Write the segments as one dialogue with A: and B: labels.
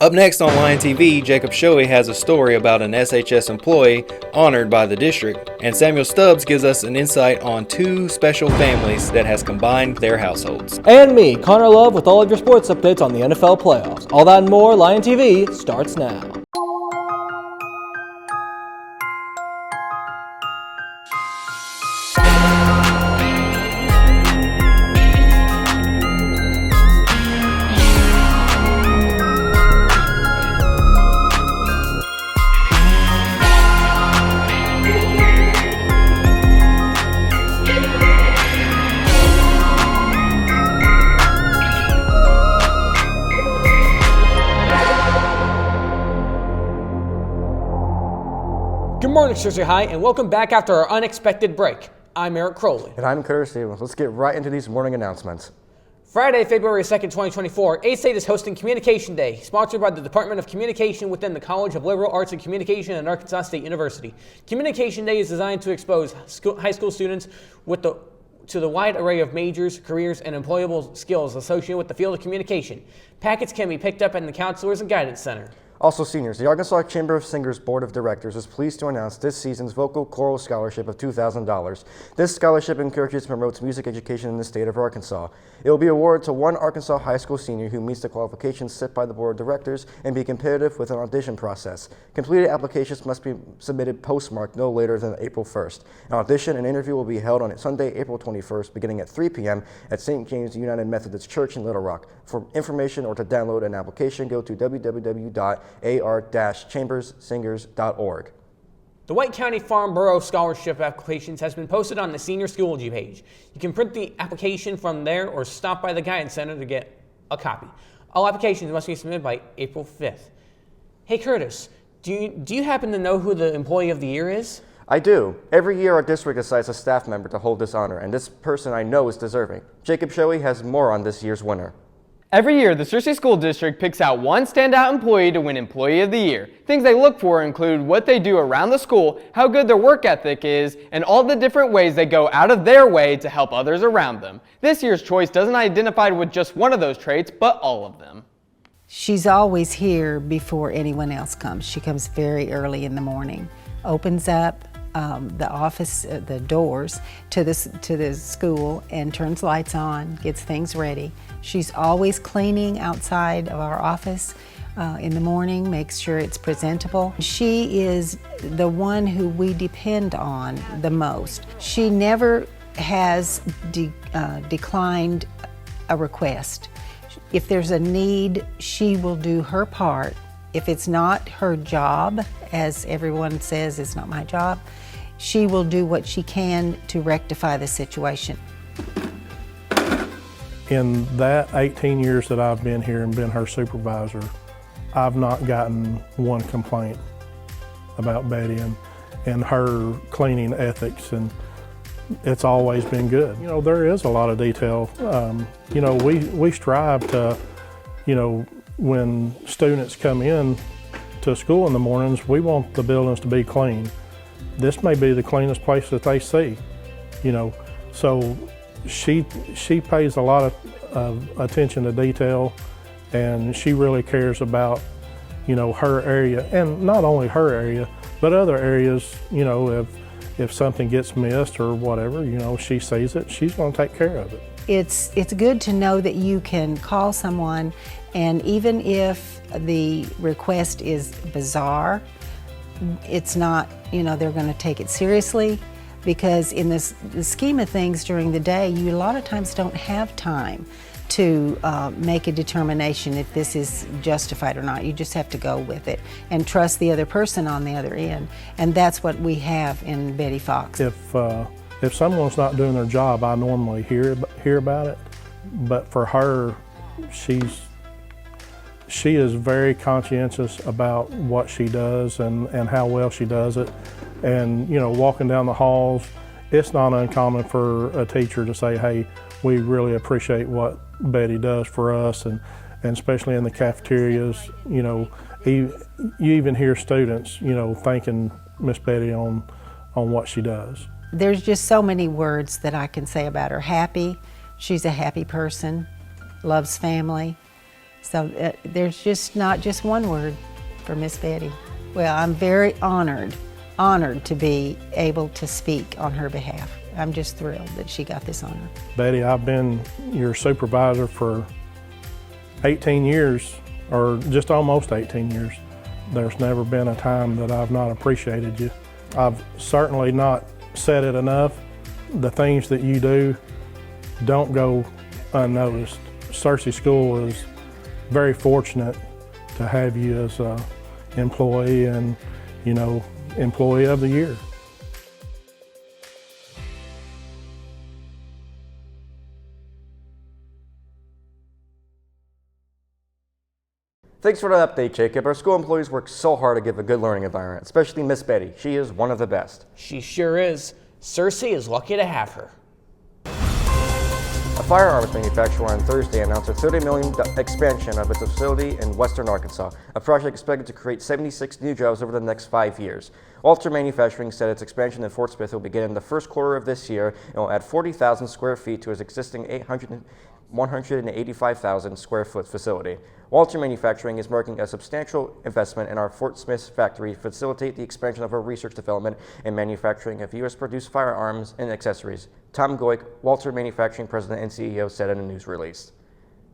A: Up next on Lion TV, Jacob Shoei has a story about an SHS employee honored by the district, and Samuel Stubbs gives us an insight on two special families that has combined their households.
B: And me, Connor Love, with all of your sports updates on the NFL playoffs. All that and more, Lion TV starts now. Good morning, Jersey High, and welcome back after our unexpected break. I'm Eric Crowley.
C: And I'm Curtis Stevens. Let's get right into these morning announcements.
B: Friday, February 2nd, 2024, A-State is hosting Communication Day, sponsored by the Department of Communication within the College of Liberal Arts and Communication at Arkansas State University. Communication Day is designed to expose high school students to the wide array of majors, careers, and employable skills associated with the field of communication. Packets can be picked up in the Counselors and Guidance Center.
C: Also, seniors, the Arkansas Chamber of Singers Board of Directors is pleased to announce this season's Vocal Choral Scholarship of $2,000. This scholarship encourages and promotes music education in the state of Arkansas. It will be awarded to one Arkansas high school senior who meets the qualifications set by the Board of Directors and be competitive with an audition process. Completed applications must be submitted postmarked no later than April 1st. An audition and interview will be held on Sunday, April 21st, beginning at 3 p.m. at St. James United Methodist Church in Little Rock. For information or to download an application, go to www.ar-chamberssingers.org.
B: The White County Farm Bureau Scholarship Applications has been posted on the Senior Schoology page. You can print the application from there or stop by the Guidance Center to get a copy. All applications must be submitted by April 5th. Hey Curtis, do you happen to know who the Employee of the Year is?
C: I do. Every year our district assigns a staff member to hold this honor, and this person I know is deserving. Jacob Shoei has more on this year's winner.
D: Every year, the Searcy School District picks out one standout employee to win Employee of the Year. Things they look for include what they do around the school, how good their work ethic is, and all the different ways they go out of their way to help others around them. This year's choice doesn't identify with just one of those traits, but all of them.
E: She's always here before anyone else comes. She comes very early in the morning, opens up the office, the doors to the school, and turns lights on, gets things ready. She's always cleaning outside of our office in the morning, makes sure it's presentable. She is the one who we depend on the most. She never has declined a request. If there's a need, she will do her part. If it's not her job, as everyone says, it's not my job, she will do what she can to rectify the situation.
F: In that 18 years that I've been here and been her supervisor, I've not gotten one complaint about Betty and her cleaning ethics, and it's always been good. You know, there is a lot of detail. You know, we strive to, you know, when students come in to school in the mornings, we want the buildings to be clean. This may be the cleanest place that they see, you know. So she pays a lot of attention to detail, and she really cares about, you know, her area, and not only her area, but other areas. You know, if something gets missed or whatever, you know, she sees it, she's going to take care of it.
E: It's good to know that you can call someone, and even if the request is bizarre, it's not, you know, they're going to take it seriously, because in the scheme of things during the day, you a lot of times don't have time to make a determination if this is justified or not. You just have to go with it and trust the other person on the other end, and that's what we have in Betty Fox.
F: If someone's not doing their job, I normally hear about it, but for her, she is very conscientious about what she does and how well she does it. And, you know, walking down the halls, it's not uncommon for a teacher to say, hey, we really appreciate what Betty does for us, and especially in the cafeterias, you know, you even hear students, you know, thanking Miss Betty on what she does.
E: There's just so many words that I can say about her. Happy, she's a happy person, loves family, So there's just not just one word for Miss Betty. Well, I'm very honored to be able to speak on her behalf. I'm just thrilled that she got this honor.
F: Betty, I've been your supervisor for 18 years, or just almost 18 years. There's never been a time that I've not appreciated you. I've certainly not said it enough. The things that you do don't go unnoticed. Searcy School is very fortunate to have you as an employee and, Employee of the Year.
C: Thanks for the update, Jacob. Our school employees work so hard to give a good learning environment, especially Miss Betty. She is one of the best.
B: She sure is. Searcy is lucky to have her.
C: A firearms manufacturer on Thursday announced a $30 million expansion of its facility in western Arkansas, a project expected to create 76 new jobs over the next 5 years. Walter Manufacturing said its expansion in Fort Smith will begin in the first quarter of this year and will add 40,000 square feet to its existing 185,000 square foot facility. Walter Manufacturing is making a substantial investment in our Fort Smith factory to facilitate the expansion of our research development and manufacturing of U.S.-produced firearms and accessories. Tom Goik, Walter Manufacturing President and CEO, said in a news release.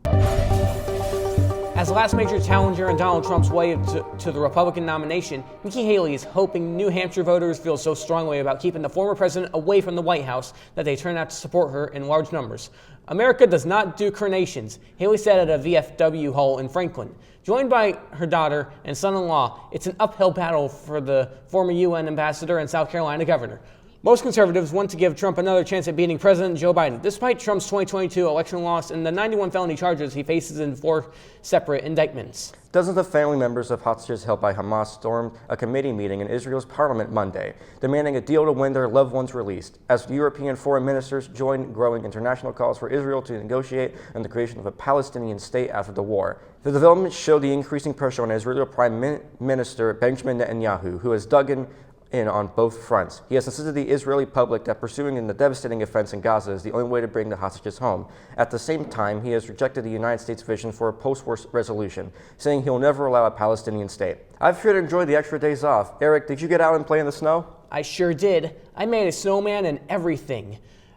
B: As the last major challenger in Donald Trump's way to the Republican nomination, Nikki Haley is hoping New Hampshire voters feel so strongly about keeping the former president away from the White House that they turn out to support her in large numbers. America does not do carnations, Haley said at a VFW hall in Franklin. Joined by her daughter and son-in-law, it's an uphill battle for the former UN ambassador and South Carolina governor. Most conservatives want to give Trump another chance at beating President Joe Biden, despite Trump's 2022 election loss and the 91 felony charges he faces in 4 separate indictments.
C: Dozens of family members of hostages held by Hamas stormed a committee meeting in Israel's parliament Monday, demanding a deal to win their loved ones released, as European foreign ministers joined growing international calls for Israel to negotiate on the creation of a Palestinian state after the war. The developments show the increasing pressure on Israeli Prime Minister Benjamin Netanyahu, who has dug in on both fronts. He has insisted the Israeli public that pursuing the devastating offense in Gaza is the only way to bring the hostages home. At the same time, he has rejected the United States' vision for a post-war resolution, saying he'll never allow a Palestinian state. I've sure enjoyed the extra days off. Eric, did you get out and play in the snow?
B: I sure did. I made a snowman and everything.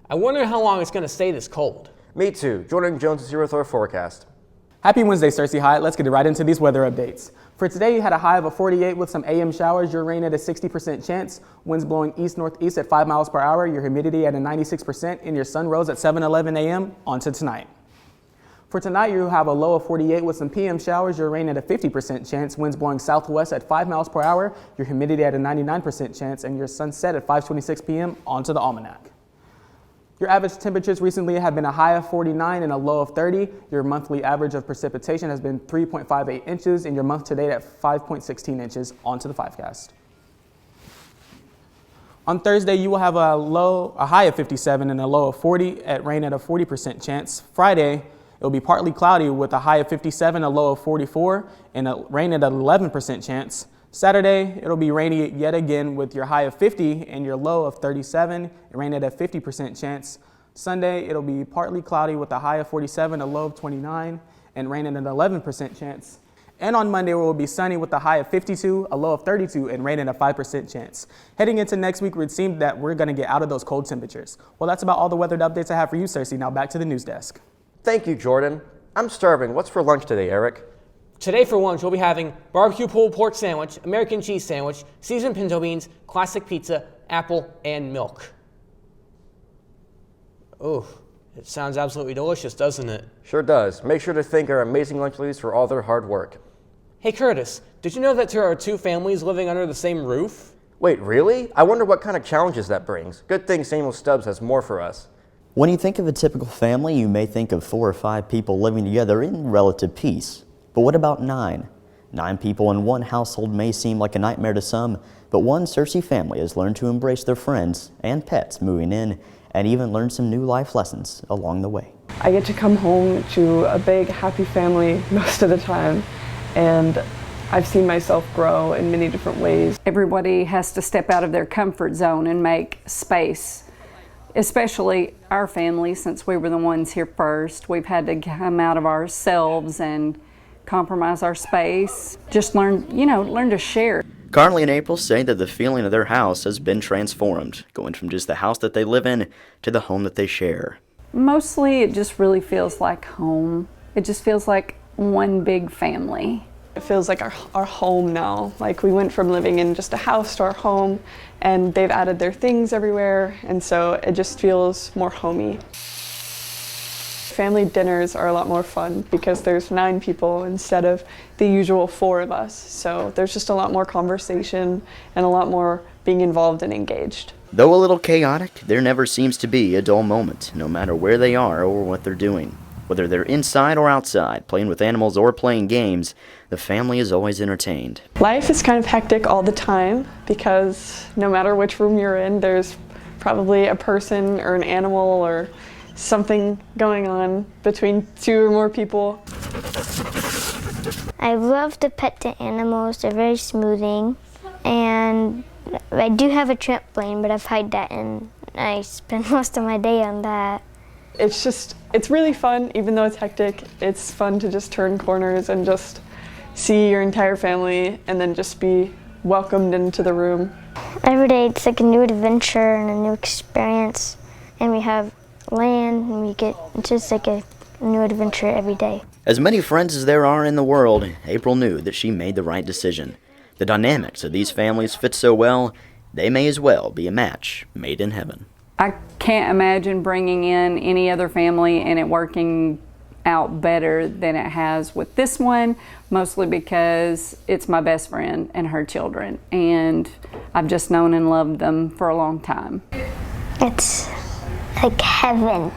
B: I wonder how long it's going to stay this cold.
C: Me too. Jordan Jones is here with our forecast.
G: Happy Wednesday, Searcy High. Let's get right into these weather updates. For today, you had a high of a 48 with some AM showers. Your rain at a 60% chance. Winds blowing east-northeast at 5 miles per hour. Your humidity at a 96%. And your sun rose at 7:11 a.m. on to tonight. For tonight, you have a low of 48 with some PM showers. Your rain at a 50% chance. Winds blowing southwest at 5 miles per hour. Your humidity at a 99% chance. And your sunset at 5:26 p.m. on to the almanac. Your average temperatures recently have been a high of 49 and a low of 30. Your monthly average of precipitation has been 3.58 inches, and your month to date at 5.16 inches. Onto the 5cast. On Thursday, you will have a high of 57 and a low of 40 at rain at a 40% chance. Friday, it will be partly cloudy with a high of 57, a low of 44, and a rain at an 11% chance. Saturday, it'll be rainy yet again with your high of 50 and your low of 37, rain at a 50% chance. Sunday, it'll be partly cloudy with a high of 47, a low of 29, and rain at an 11% chance. And on Monday, it will be sunny with a high of 52, a low of 32, and rain at a 5% chance. Heading into next week, it would seem that we're going to get out of those cold temperatures. Well, that's about all the weather updates I have for you, Searcy. Now back to the news desk.
C: Thank you, Jordan. I'm starving. What's for lunch today, Eric?
B: Today for lunch, we'll be having barbecue pulled pork sandwich, American cheese sandwich, seasoned pinto beans, classic pizza, apple, and milk. Ooh, it sounds absolutely delicious, doesn't it?
C: Sure does. Make sure to thank our amazing lunch ladies for all their hard work.
B: Hey Curtis, did you know that there are 2 families living under the same roof?
C: Wait, really? I wonder what kind of challenges that brings. Good thing Samuel Stubbs has more for us.
H: When you think of a typical family, you may think of 4 or 5 people living together in relative peace. But what about 9? 9 people in one household may seem like a nightmare to some, but one Searcy family has learned to embrace their friends and pets moving in, and even learn some new life lessons along the way.
I: I get to come home to a big, happy family most of the time, and I've seen myself grow in many different ways.
J: Everybody has to step out of their comfort zone and make space, especially our family, since we were the ones here first. We've had to come out of ourselves and compromise our space. Just learn to share.
H: Carly and April say that the feeling of their house has been transformed, going from just the house that they live in to the home that they share.
J: Mostly it just really feels like home. It just feels like one big family.
I: It feels like our home now. Like we went from living in just a house to our home, and they've added their things everywhere, and so it just feels more homey. Family dinners are a lot more fun because there's 9 people instead of the usual 4 of us. So there's just a lot more conversation and a lot more being involved and engaged.
H: Though a little chaotic, there never seems to be a dull moment, no matter where they are or what they're doing. Whether they're inside or outside, playing with animals or playing games, the family is always entertained.
I: Life is kind of hectic all the time because no matter which room you're in, there's probably a person or an animal or something going on between 2 or more people.
K: I love to pet the animals. They're very smoothing. And I do have a trampoline, but I've hired that and I spend most of my day on that.
I: It's really fun, even though it's hectic. It's fun to just turn corners and just see your entire family and then just be welcomed into the room.
K: Every day it's like a new adventure and a new experience. And we have land and it's just like a new adventure every day.
H: As many friends as there are in the world, April knew that she made the right decision. The dynamics of these families fit so well, they may as well be a match made in heaven.
J: I can't imagine bringing in any other family and it working out better than it has with this one, mostly because it's my best friend and her children, and I've just known and loved them for a long time.
K: It's like heaven.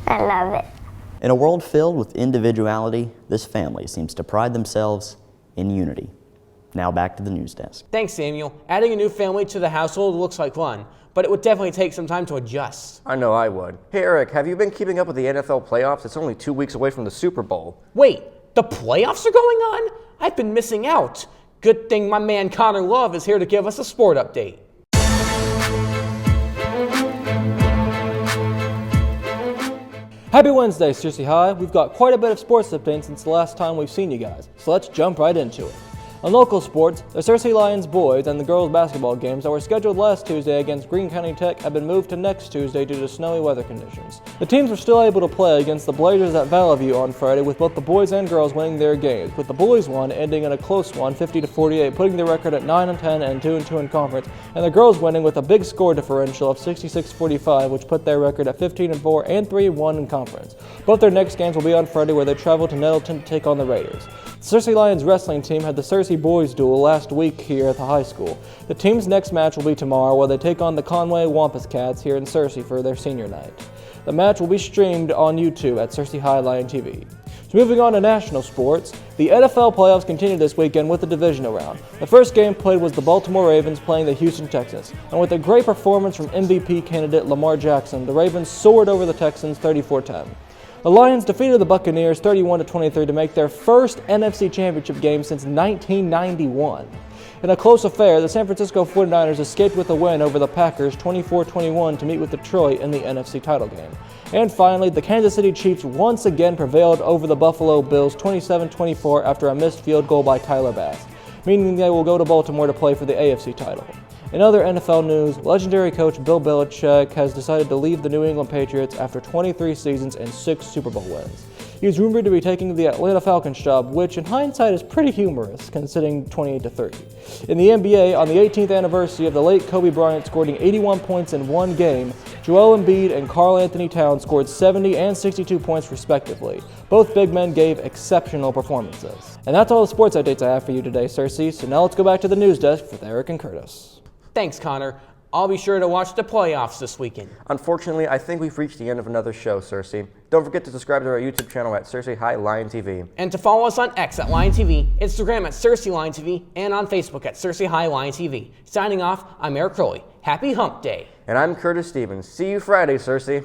K: I love it.
H: In a world filled with individuality, this family seems to pride themselves in unity. Now back to the news desk.
B: Thanks, Samuel. Adding a new family to the household looks like fun, but it would definitely take some time to adjust.
C: I know I would. Hey Eric, have you been keeping up with the NFL playoffs? It's only 2 weeks away from the Super Bowl.
B: Wait, the playoffs are going on? I've been missing out. Good thing my man Connor Love is here to give us a sport update. Happy Wednesday, Searcy High. We've got quite a bit of sports updates since the last time we've seen you guys, so let's jump right into it. On local sports, the Searcy Lions boys and the girls basketball games that were scheduled last Tuesday against Greene County Tech have been moved to next Tuesday due to snowy weather conditions. The teams were still able to play against the Blazers at Valley View on Friday, with both the boys and girls winning their games, with the boys one ending in a close one, 50-48, putting the record at 9-10 and 2-2 in conference, and the girls winning with a big score differential of 66-45, which put their record at 15-4 and 3-1 in conference. Both their next games will be on Friday, where they travel to Nettleton to take on the Raiders. The Searcy Lions wrestling team had the Searcy boys duel last week here at the high school. The team's next match will be tomorrow, where they take on the Conway Wampus Cats here in Searcy for their senior night. The match will be streamed on YouTube at Searcy High Lion TV. So moving on to national sports, the NFL playoffs continue this weekend with the divisional round. The first game played was the Baltimore Ravens playing the Houston Texans, and with a great performance from MVP candidate Lamar Jackson, the Ravens soared over the Texans 34-10. The Lions defeated the Buccaneers 31-23 to make their first NFC Championship game since 1991. In a close affair, the San Francisco 49ers escaped with a win over the Packers 24-21 to meet with Detroit in the NFC title game. And finally, the Kansas City Chiefs once again prevailed over the Buffalo Bills 27-24 after a missed field goal by Tyler Bass, meaning they will go to Baltimore to play for the AFC title. In other NFL news, legendary coach Bill Belichick has decided to leave the New England Patriots after 23 seasons and 6 Super Bowl wins. He is rumored to be taking the Atlanta Falcons job, which in hindsight is pretty humorous, considering 28-30. In the NBA, on the 18th anniversary of the late Kobe Bryant scoring 81 points in one game, Joel Embiid and Karl Anthony Towns scored 70 and 62 points respectively. Both big men gave exceptional performances. And that's all the sports updates I have for you today, Cersei, so now let's go back to the news desk with Eric and Curtis. Thanks, Connor. I'll be sure to watch the playoffs this weekend.
C: Unfortunately, I think we've reached the end of another show, Cersei. Don't forget to subscribe to our YouTube channel at Searcy High Lion TV.
B: And to follow us on X at Lion TV, Instagram at Searcy Lion TV, and on Facebook at Searcy High Lion TV. Signing off, I'm Eric Crowley. Happy Hump Day.
C: And I'm Curtis Stevens. See you Friday, Cersei.